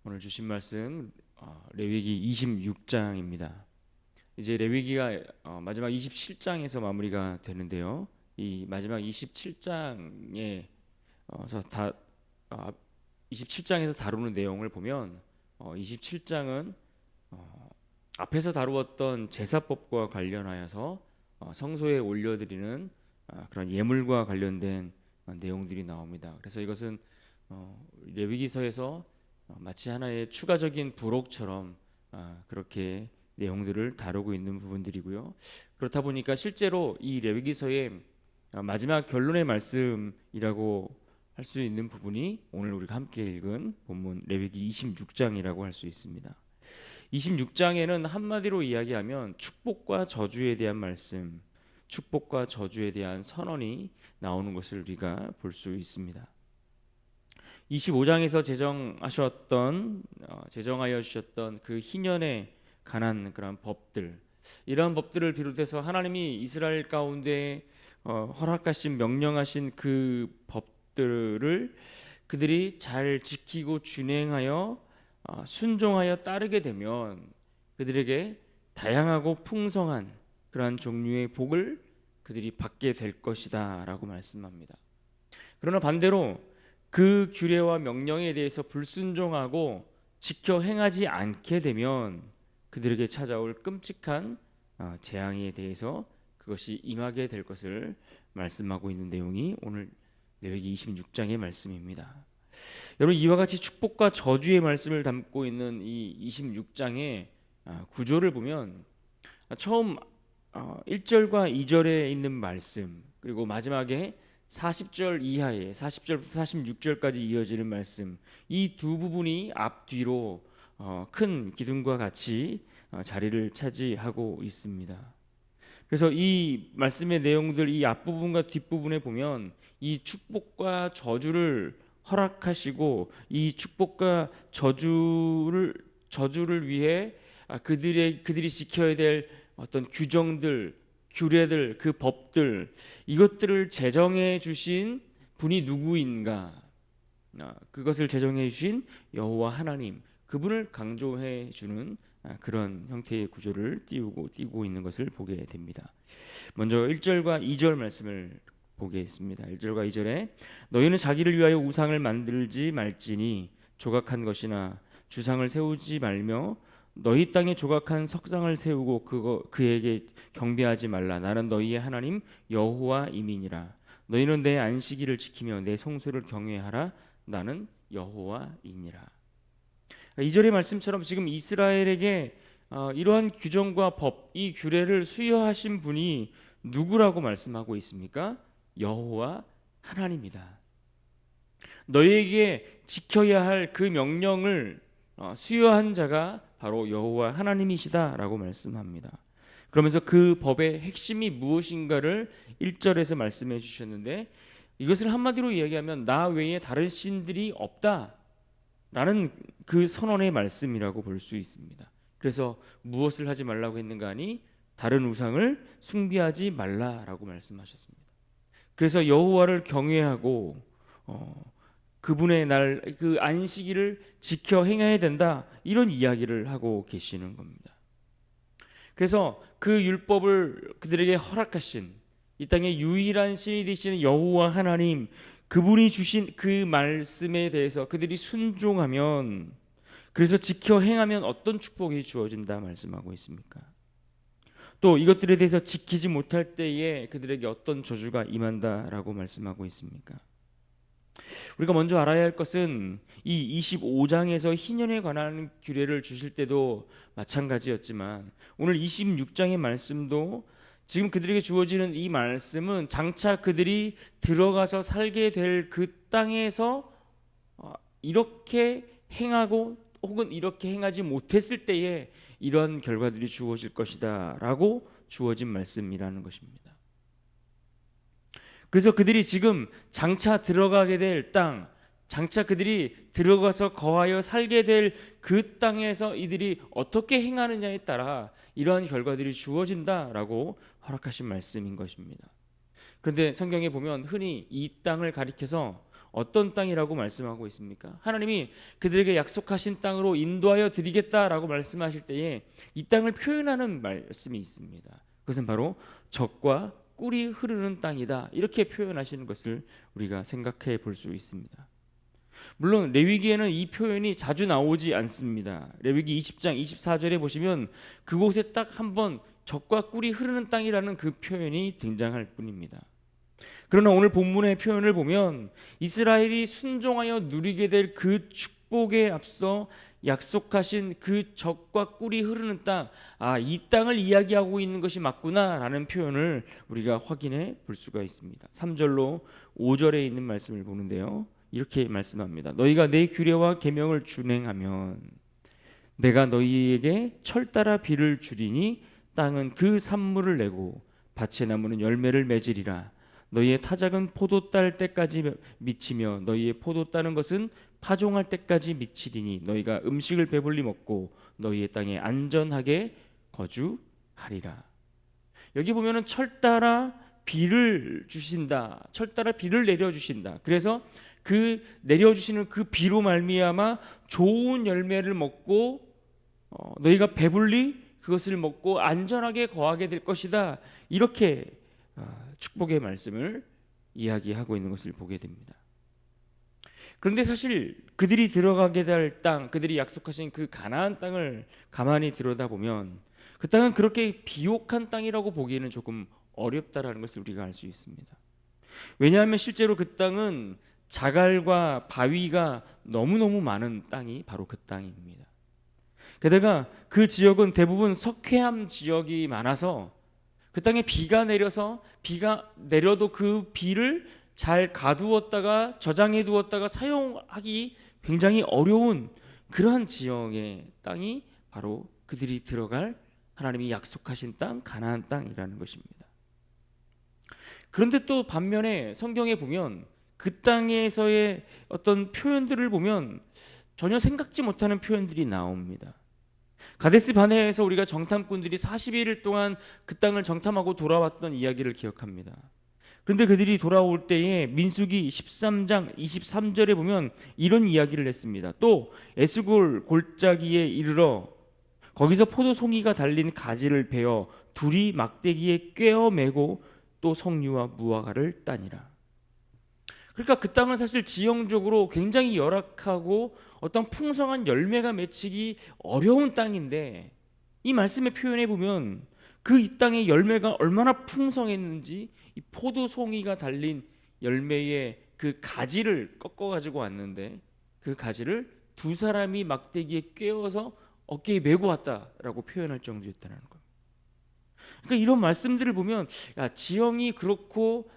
오늘 주신 말씀 레위기 26장입니다. 이제 레위기가 마지막 27장에서 마무리가 되는데요. 이 마지막 27장에 서 27장에서 다루는 내용을 보면 27장은 앞에서 다루었던 제사법과 관련하여서 성소에 올려드리는 그런 예물과 관련된 내용들이 나옵니다. 그래서 이것은 레위기서에서 마치 하나의 추가적인 부록처럼 그렇게 내용들을 다루고 있는 부분들이고요. 그렇다 보니까 실제로 이 레위기서의 마지막 결론의 말씀이라고 할 수 있는 부분이 오늘 우리가 함께 읽은 본문 레위기 26장이라고 할 수 있습니다. 26장에는 한마디로 이야기하면 축복과 저주에 대한 말씀, 축복과 저주에 대한 선언이 나오는 것을 우리가 볼 수 있습니다. 25장에서 제정하여 주셨던 그 희년에 관한 그런 법들, 이러한 법들을 비롯해서 하나님이 이스라엘 가운데 허락하신 명령하신 그 법들을 그들이 잘 지키고 준행하여 순종하여 따르게 되면 그들에게 다양하고 풍성한 그러한 종류의 복을 그들이 받게 될 것이다라고 말씀합니다. 그러나 반대로 그 규례와 명령에 대해서 불순종하고 지켜 행하지 않게 되면 그들에게 찾아올 끔찍한 재앙에 대해서 그것이 임하게 될 것을 말씀하고 있는 내용이 오늘 레위기 26장의 말씀입니다. 여러분, 이와 같이 축복과 저주의 말씀을 담고 있는 이 26장의 구조를 보면 처음 1절과 2절에 있는 말씀, 그리고 마지막에 40절 이하에 40절부터 46절까지 이어지는 말씀, 이 두 부분이 앞뒤로 큰 기둥과 같이 자리를 차지하고 있습니다. 그래서 이 말씀의 내용들, 이 앞부분과 뒷부분에 보면 이 축복과 저주를 허락하시고 이 축복과 저주를 위해 그들이 지켜야 될 어떤 규정들, 규례들, 그 법들, 이것들을 제정해 주신 분이 누구인가? 그것을 제정해 주신 여호와 하나님, 그분을 강조해 주는 그런 형태의 구조를 띄우고 있는 것을 보게 됩니다. 먼저 1절과 2절 말씀을 보겠습니다. 1절과 2절에 너희는 자기를 위하여 우상을 만들지 말지니 조각한 것이나 주상을 세우지 말며 너희 땅에 조각한 석상을 세우고 그에게 경배하지 말라. 나는 너희의 하나님 여호와임이니라. 너희는 내 안식일을 지키며 내 성소를 경외하라. 나는 여호와이니라. 2절의 말씀처럼 지금 이스라엘에게 이러한 규정과 법, 이 규례를 수여하신 분이 누구라고 말씀하고 있습니까? 여호와 하나님이다. 너희에게 지켜야 할 그 명령을 수여한 자가 바로 여호와 하나님이시다라고 말씀합니다. 그러면서 그 법의 핵심이 무엇인가를 1절에서 말씀해 주셨는데, 이것을 한마디로 이야기하면 나 외에 다른 신들이 없다라는 그 선언의 말씀이라고 볼 수 있습니다. 그래서 무엇을 하지 말라고 했는가 하니 다른 우상을 숭배하지 말라라고 말씀하셨습니다. 그래서 여호와를 경외하고 그분의 날, 그 안식일을 지켜 행해야 된다, 이런 이야기를 하고 계시는 겁니다. 그래서 그 율법을 그들에게 허락하신 이 땅의 유일한 신이 되시는 여호와 하나님, 그분이 주신 그 말씀에 대해서 그들이 순종하면, 그래서 지켜 행하면 어떤 축복이 주어진다 말씀하고 있습니까? 또 이것들에 대해서 지키지 못할 때에 그들에게 어떤 저주가 임한다라고 말씀하고 있습니까? 우리가 먼저 알아야 할 것은 이 25장에서 희년에 관한 규례를 주실 때도 마찬가지였지만 오늘 26장의 말씀도 지금 그들에게 주어지는 이 말씀은 장차 그들이 들어가서 살게 될 그 땅에서 이렇게 행하고 혹은 이렇게 행하지 못했을 때에 이러한 결과들이 주어질 것이다 라고 주어진 말씀이라는 것입니다. 그래서 그들이 지금 장차 들어가게 될 땅, 장차 그들이 들어가서 거하여 살게 될 그 땅에서 이들이 어떻게 행하느냐에 따라 이러한 결과들이 주어진다라고 허락하신 말씀인 것입니다. 그런데 성경에 보면 흔히 이 땅을 가리켜서 어떤 땅이라고 말씀하고 있습니까? 하나님이 그들에게 약속하신 땅으로 인도하여 드리겠다라고 말씀하실 때에 이 땅을 표현하는 말씀이 있습니다. 그것은 바로 젖과 꿀이 흐르는 땅이다, 이렇게 표현하시는 것을 우리가 생각해 볼 수 있습니다. 물론 레위기에는 이 표현이 자주 나오지 않습니다. 레위기 20장 24절에 보시면 그곳에 딱 한 번 젖과 꿀이 흐르는 땅이라는 그 표현이 등장할 뿐입니다. 그러나 오늘 본문의 표현을 보면 이스라엘이 순종하여 누리게 될 그 축복에 앞서 약속하신 그 젖과 꿀이 흐르는 땅, 이 땅을 이야기하고 있는 것이 맞구나라는 표현을 우리가 확인해 볼 수가 있습니다. 3절로 5절에 있는 말씀을 보는데요, 이렇게 말씀합니다. 너희가 내 규례와 계명을 준행하면 내가 너희에게 철 따라 비를 주리니 땅은 그 산물을 내고 밭의 나무는 열매를 맺으리라. 너희의 타작은 포도 딸 때까지 미치며 너희의 포도 따는 것은 파종할 때까지 미치리니 너희가 음식을 배불리 먹고 너희의 땅에 안전하게 거주하리라. 여기 보면은 철 따라 비를 주신다, 철 따라 비를 내려 주신다. 그래서 그 내려주시는 그 비로 말미암아 좋은 열매를 먹고 너희가 배불리 그것을 먹고 안전하게 거하게 될 것이다, 이렇게 축복의 말씀을 이야기하고 있는 것을 보게 됩니다. 그런데 사실 그들이 들어가게 될 땅, 그들이 약속하신 그 가나안 땅을 가만히 들여다보면 그 땅은 그렇게 비옥한 땅이라고 보기에는 조금 어렵다라는 것을 우리가 알 수 있습니다. 왜냐하면 실제로 그 땅은 자갈과 바위가 너무너무 많은 땅이 바로 그 땅입니다. 게다가 그 지역은 대부분 석회암 지역이 많아서 그 땅에 비가 내려도 그 비를 잘 가두었다가 저장해 두었다가 사용하기 굉장히 어려운 그러한 지역의 땅이 바로 그들이 들어갈 하나님이 약속하신 땅, 가나안 땅이라는 것입니다. 그런데 또 반면에 성경에 보면 그 땅에서의 어떤 표현들을 보면 전혀 생각지 못하는 표현들이 나옵니다. 가데스 바네아에서 우리가 정탐꾼들이 41일 동안 그 땅을 정탐하고 돌아왔던 이야기를 기억합니다. 그런데 그들이 돌아올 때에 민수기 13장 23절에 보면 이런 이야기를 했습니다. 또 에스골 골짜기에 이르러 거기서 포도송이가 달린 가지를 베어 둘이 막대기에 꿰어 매고 또 석류와 무화과를 따니라. 그러니까 그 땅은 사실 지형적으로 굉장히 열악하고 어떤 풍성한 열매가 맺히기 어려운 땅인데, 이 말씀의 표현에 보면 그 이 땅의 열매가 얼마나 풍성했는지 이 포도송이가 달린 열매의 그 가지를 꺾어 가지고 왔는데 그 가지를 두 사람이 막대기에 꿰어서 어깨에 메고 왔다라고 표현할 정도였다는 거예요. 그러니까 이런 말씀들을 보면 지형이 그렇고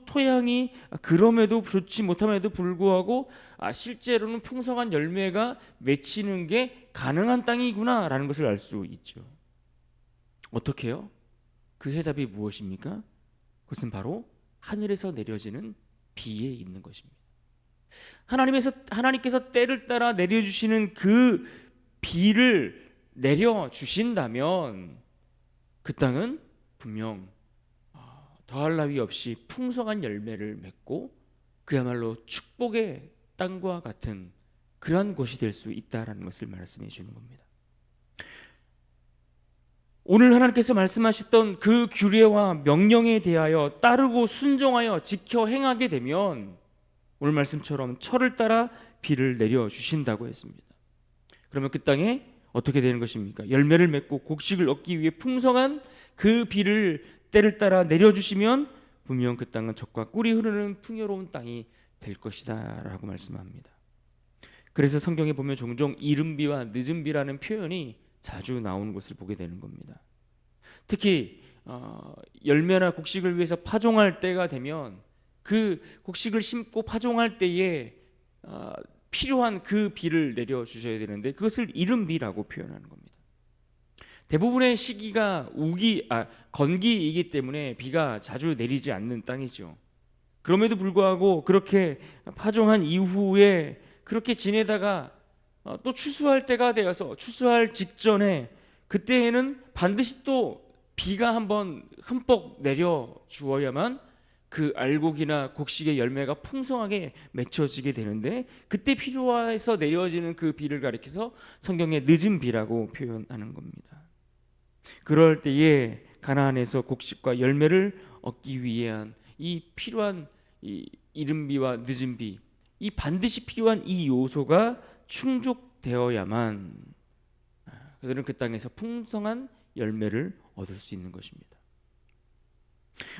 토양이 그럼에도 좋지 못함에도 불구하고 실제로는 풍성한 열매가 맺히는 게 가능한 땅이구나라는 것을 알 수 있죠. 어떻게요? 그 해답이 무엇입니까? 그것은 바로 하늘에서 내려지는 비에 있는 것입니다. 하나님께서 때를 따라 내려주시는 그 비를 내려주신다면 그 땅은 분명 더할 나위 없이 풍성한 열매를 맺고 그야말로 축복의 땅과 같은 그러한 곳이 될 수 있다라는 것을 말씀해 주는 겁니다. 오늘 하나님께서 말씀하셨던 그 규례와 명령에 대하여 따르고 순종하여 지켜 행하게 되면 오늘 말씀처럼 철을 따라 비를 내려 주신다고 했습니다. 그러면 그 땅에 어떻게 되는 것입니까? 열매를 맺고 곡식을 얻기 위해 풍성한 그 비를 때를 따라 내려주시면 분명 그 땅은 젖과 꿀이 흐르는 풍요로운 땅이 될 것이다 라고 말씀합니다. 그래서 성경에 보면 종종 이른 비와 늦은 비라는 표현이 자주 나오는 것을 보게 되는 겁니다. 특히 열매나 곡식을 위해서 파종할 때가 되면 그 곡식을 심고 파종할 때에 필요한 그 비를 내려주셔야 되는데 그것을 이른 비라고 표현하는 겁니다. 대부분의 시기가 건기이기 때문에 비가 자주 내리지 않는 땅이죠. 그럼에도 불구하고 그렇게 파종한 이후에 그렇게 지내다가 또 추수할 때가 되어서 추수할 직전에 그때에는 반드시 또 비가 한번 흠뻑 내려 주어야만 그 알곡이나 곡식의 열매가 풍성하게 맺혀지게 되는데, 그때 필요해서 내려지는 그 비를 가리켜서 성경에 늦은 비라고 표현하는 겁니다. 그럴 때에 가나안에서 곡식과 열매를 얻기 위한 이 필요한 이 이른 비와 늦은 비, 이 반드시 필요한 이 요소가 충족되어야만 그들은 그 땅에서 풍성한 열매를 얻을 수 있는 것입니다.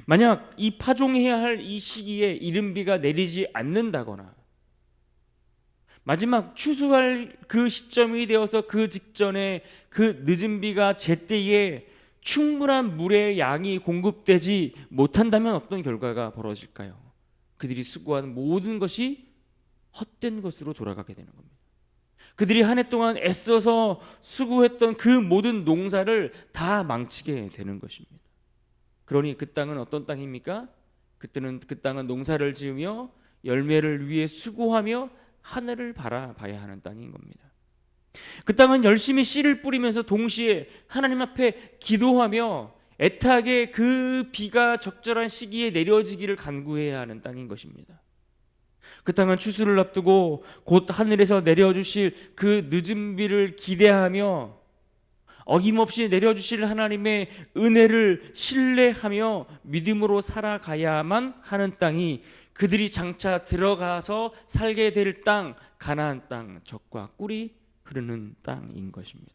만약 이 파종해야 할 이 시기에 이른 비가 내리지 않는다거나 마지막 추수할 그 시점이 되어서 그 직전에 그 늦은 비가 제때에 충분한 물의 양이 공급되지 못한다면 어떤 결과가 벌어질까요? 그들이 수고한 모든 것이 헛된 것으로 돌아가게 되는 겁니다. 그들이 한 해 동안 애써서 수고했던 그 모든 농사를 다 망치게 되는 것입니다. 그러니 그 땅은 어떤 땅입니까? 그때는 그 땅은 농사를 지으며 열매를 위해 수고하며 하늘을 바라봐야 하는 땅인 겁니다. 그 땅은 열심히 씨를 뿌리면서 동시에 하나님 앞에 기도하며 애타게 그 비가 적절한 시기에 내려지기를 간구해야 하는 땅인 것입니다. 그 땅은 추수를 앞두고 곧 하늘에서 내려주실 그 늦은 비를 기대하며 어김없이 내려주실 하나님의 은혜를 신뢰하며 믿음으로 살아가야만 하는 땅이 그들이 장차 들어가서 살게 될 땅, 가나안 땅, 젖과 꿀이 흐르는 땅인 것입니다.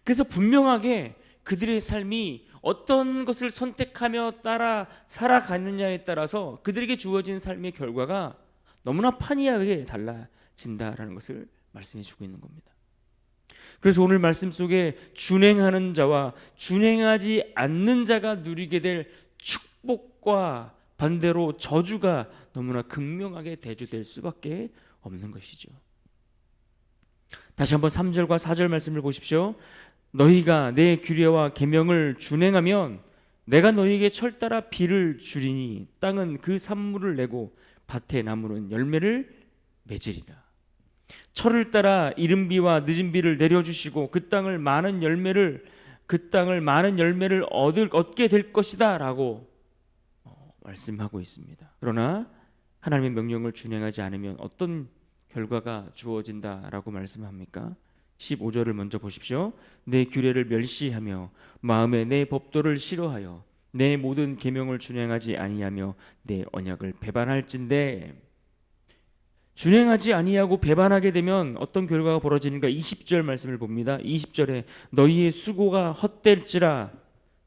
그래서 분명하게 그들의 삶이 어떤 것을 선택하며 따라 살아가느냐에 따라서 그들에게 주어진 삶의 결과가 너무나 판이하게 달라진다라는 것을 말씀해 주고 있는 겁니다. 그래서 오늘 말씀 속에 준행하는 자와 준행하지 않는 자가 누리게 될 축복과 반대로 저주가 너무나 극명하게 대조될 수밖에 없는 것이죠. 다시 한번 3절과 4절 말씀을 보십시오. 너희가 내 규례와 계명을 준행하면 내가 너희에게 철 따라 비를 주리니 땅은 그 산물을 내고 밭의 나무는 열매를 맺으리라. 철을 따라 이른 비와 늦은 비를 내려주시고 그 땅을 많은 열매를 얻게 될 것이다라고 말씀하고 있습니다. 그러나 하나님의 명령을 준행하지 않으면 어떤 결과가 주어진다라고 말씀합니까? 15절을 먼저 보십시오. 내 규례를 멸시하며 마음에 내 법도를 싫어하여 내 모든 계명을 준행하지 아니하며 내 언약을 배반할진대. 준행하지 아니하고 배반하게 되면 어떤 결과가 벌어지는가? 20절 말씀을 봅니다. 20절에 너희의 수고가 헛될지라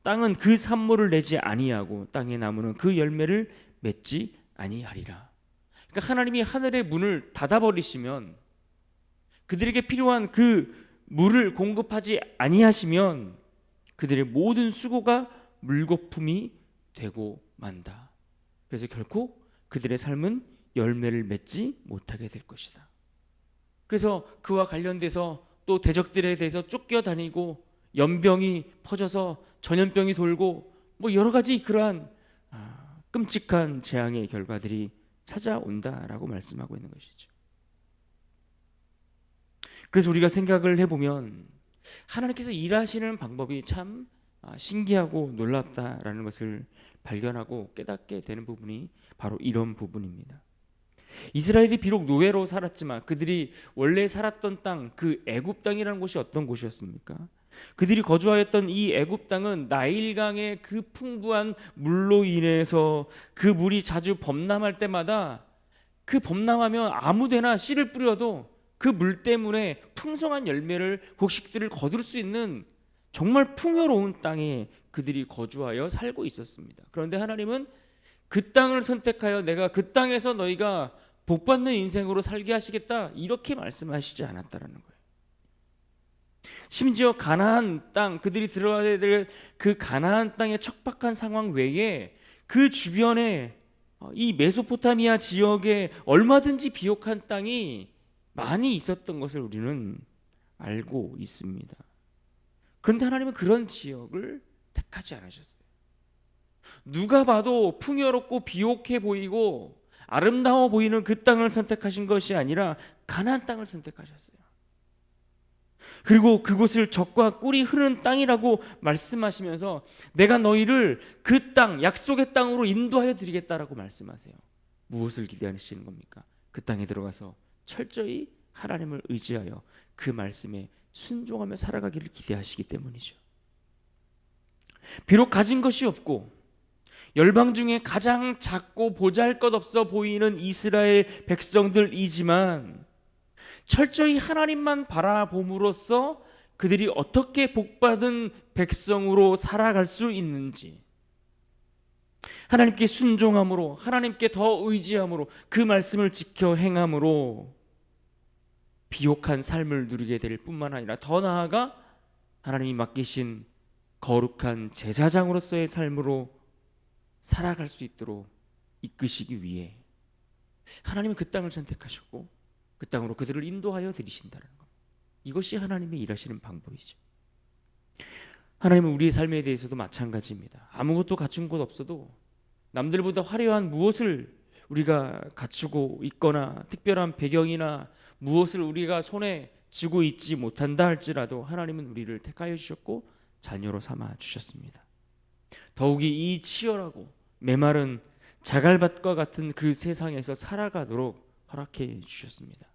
땅은 그 산물을 내지 아니하고 땅의 나무는 그 열매를 맺지 아니하리라. 그러니까 하나님이 하늘의 문을 닫아버리시면, 그들에게 필요한 그 물을 공급하지 아니하시면 그들의 모든 수고가 물거품이 되고 만다. 그래서 결코 그들의 삶은 열매를 맺지 못하게 될 것이다. 그래서 그와 관련돼서 또 대적들에 대해서 쫓겨다니고 연병이 퍼져서 전염병이 돌고 뭐 여러 가지 그러한 끔찍한 재앙의 결과들이 찾아온다라고 말씀하고 있는 것이죠. 그래서 우리가 생각을 해보면 하나님께서 일하시는 방법이 참 신기하고 놀랍다라는 것을 발견하고 깨닫게 되는 부분이 바로 이런 부분입니다. 이스라엘이 비록 노예로 살았지만 그들이 원래 살았던 땅, 그 애굽 땅이라는 곳이 어떤 곳이었습니까? 그들이 거주하였던 이 애굽 땅은 나일강의 그 풍부한 물로 인해서 그 물이 자주 범람할 때마다 그 범람하면 아무데나 씨를 뿌려도 그 물 때문에 풍성한 열매를, 곡식들을 거둘 수 있는 정말 풍요로운 땅에 그들이 거주하여 살고 있었습니다. 그런데 하나님은 그 땅을 선택하여 내가 그 땅에서 너희가 복받는 인생으로 살게 하시겠다, 이렇게 말씀하시지 않았다라는 거예요. 심지어 가나안 땅, 그들이 들어가야 될 그 가나안 땅의 척박한 상황 외에 그 주변에 이 메소포타미아 지역에 얼마든지 비옥한 땅이 많이 있었던 것을 우리는 알고 있습니다. 그런데 하나님은 그런 지역을 택하지 않으셨어요. 누가 봐도 풍요롭고 비옥해 보이고 아름다워 보이는 그 땅을 선택하신 것이 아니라 가나안 땅을 선택하셨어요. 그리고 그곳을 젖과 꿀이 흐르는 땅이라고 말씀하시면서 내가 너희를 그 땅, 약속의 땅으로 인도하여 드리겠다라고 말씀하세요. 무엇을 기대하시는 겁니까? 그 땅에 들어가서 철저히 하나님을 의지하여 그 말씀에 순종하며 살아가기를 기대하시기 때문이죠. 비록 가진 것이 없고 열방 중에 가장 작고 보잘것없어 보이는 이스라엘 백성들이지만 철저히 하나님만 바라봄으로써 그들이 어떻게 복받은 백성으로 살아갈 수 있는지, 하나님께 순종함으로, 하나님께 더 의지함으로, 그 말씀을 지켜 행함으로 비옥한 삶을 누리게 될 뿐만 아니라 더 나아가 하나님이 맡기신 거룩한 제사장으로서의 삶으로 살아갈 수 있도록 이끄시기 위해 하나님은 그 땅을 선택하셨고 그 땅으로 그들을 인도하여 드리신다는 것. 이것이 하나님의 일하시는 방법이죠. 하나님은 우리의 삶에 대해서도 마찬가지입니다. 아무것도 갖춘 것 없어도 남들보다 화려한 무엇을 우리가 갖추고 있거나 특별한 배경이나 무엇을 우리가 손에 쥐고 있지 못한다 할지라도 하나님은 우리를 택하여 주셨고 자녀로 삼아 주셨습니다. 더욱이 이 치열하고 메마른 자갈밭과 같은 그 세상에서 살아가도록 허락해 주셨습니다.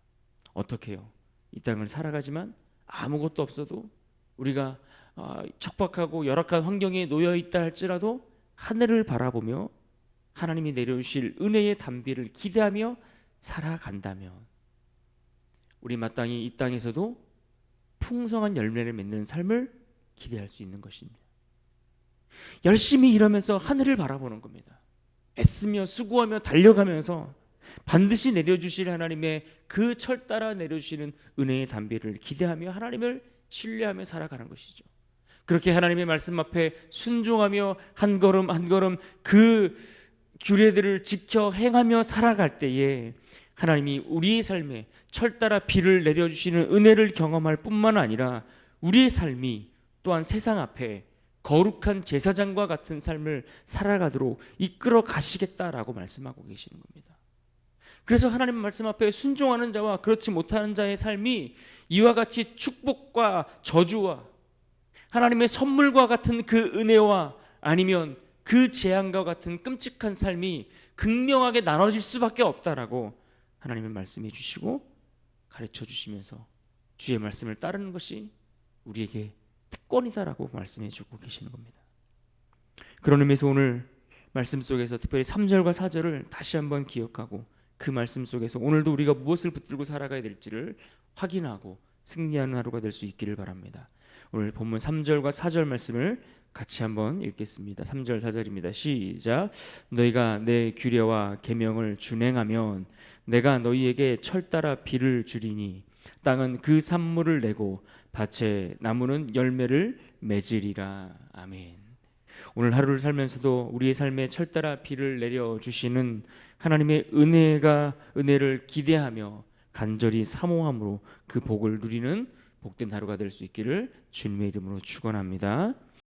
어떻게요? 이 땅을 살아가지만 아무것도 없어도 우리가 척박하고 열악한 환경에 놓여 있다 할지라도 하늘을 바라보며 하나님이 내려주실 은혜의 단비를 기대하며 살아간다면 우리 마땅히 이 땅에서도 풍성한 열매를 맺는 삶을 기대할 수 있는 것입니다. 열심히 일하면서 하늘을 바라보는 겁니다. 애쓰며 수고하며 달려가면서 반드시 내려주실 하나님의 그 철 따라 내려주시는 은혜의 단비를 기대하며 하나님을 신뢰하며 살아가는 것이죠. 그렇게 하나님의 말씀 앞에 순종하며 한 걸음 한 걸음 그 규례들을 지켜 행하며 살아갈 때에 하나님이 우리의 삶에 철 따라 비를 내려주시는 은혜를 경험할 뿐만 아니라 우리의 삶이 또한 세상 앞에 거룩한 제사장과 같은 삶을 살아가도록 이끌어 가시겠다라고 말씀하고 계시는 겁니다. 그래서 하나님 말씀 앞에 순종하는 자와 그렇지 못하는 자의 삶이 이와 같이 축복과 저주와 하나님의 선물과 같은 그 은혜와 아니면 그 재앙과 같은 끔찍한 삶이 극명하게 나눠질 수밖에 없다라고 하나님은 말씀해 주시고 가르쳐 주시면서 주의 말씀을 따르는 것이 우리에게 특권이다라고 말씀해 주고 계시는 겁니다. 그런 의미에서 오늘 말씀 속에서 특별히 3절과 4절을 다시 한번 기억하고 그 말씀 속에서 오늘도 우리가 무엇을 붙들고 살아가야 될지를 확인하고 승리하는 하루가 될 수 있기를 바랍니다. 오늘 본문 3절과 4절 말씀을 같이 한번 읽겠습니다. 3절 4절입니다. 시작. 너희가 내 규례와 계명을 준행하면 내가 너희에게 철 따라 비를 주리니 땅은 그 산물을 내고 밭에 나무는 열매를 맺으리라. 아멘. 오늘 하루를 살면서도 우리의 삶에 철 따라 비를 내려 주시는 하나님의 은혜를 기대하며 간절히 사모함으로 그 복을 누리는 복된 하루가 될 수 있기를 주님의 이름으로 축원합니다.